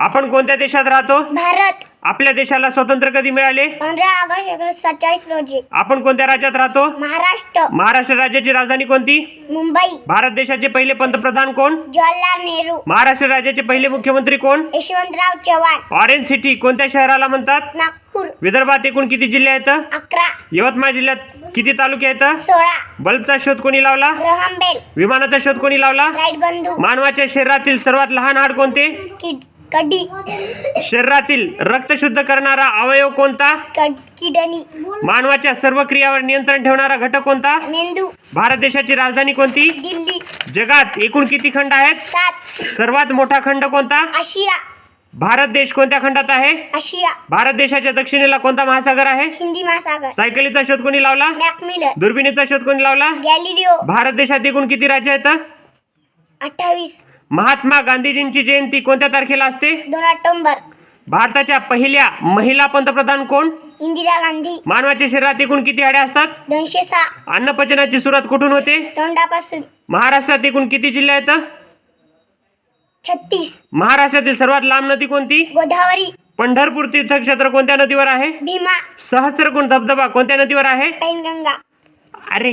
आपण कोणत्या देशात राहतो? भारत. आपल्या देशाला स्वातंत्र्य कधी मिळाले? 15 ऑगस्ट 1947 रोजी. आपण कोणत्या राज्यात राहतो? महाराष्ट्र. महाराष्ट्र राज्याची राजधानी कोणती? मुंबई. भारत देशाचे पहिले पंतप्रधान कोण? जवाहरलाल नेहरू. महाराष्ट्र राज्याचे पहिले मुख्यमंत्री कोण? यशवंतराव चव्हाण. ऑरेंज सिटी कोणत्या शहराला म्हणतात? नागपूर. विदर्भात एकूण किती जिल्हे आहेत? 11. यवतमाळ जिल्ह्यात किती तालुके आहेत? 16. बल्बचा शोध कोणी लावला? Graham Bell. विमानाचा शोध कोणी लावला? राईट बंधू. मानवाच्या शरीरातील सर्वात लहान हाड कोणते? कडी. शरीरातील रक्त शुद्ध करणारा अवयव कोणता? किडनी. मानवाच्या सर्व क्रियावर नियंत्रण ठेवणारा घटक कोणता? मेंदू. भारत देशाची राजधानी कोणती? दिल्ली. जगात एकूण किती खंड आहेत? 7. सर्वात मोठा खंड कोणता? आशिया. भारत देश कोणत्या खंडात आहे? आशिया. भारत देशाच्या दक्षिणेला कोणता महासागर आहे? हिंदी महासागर. सायकलीचा शोध कोणी लावला? मॅकमिलर. दुर्बिणीचा शोध कोणी लावला? गॅलिलिओ. भारत देशात एकूण किती राज्य आहेत? 28. महात्मा गांधीजींची जयंती कोणत्या तारखेला असते? 2 ऑक्टोबर. भारताच्या पहिल्या महिला पंतप्रधान कोण? इंदिरा गांधी. मानवाच्या शरीरात एकूण किती हाडे असतात? 206. अन्नपचनाची सुरुवात कुठून होते? तोंडापासून. महाराष्ट्रात एकूण किती जिल्हे आहेत? 36. महाराष्ट्रातील सर्वात लांब नदी कोणती? गोदावरी. पंढरपूर तीर्थक्षेत्र कोणत्या नदीवर आहे? भीमा. सहस्त्रकुंड धबधबा कोणत्या नदीवर आहे? पैनगंगा. अरे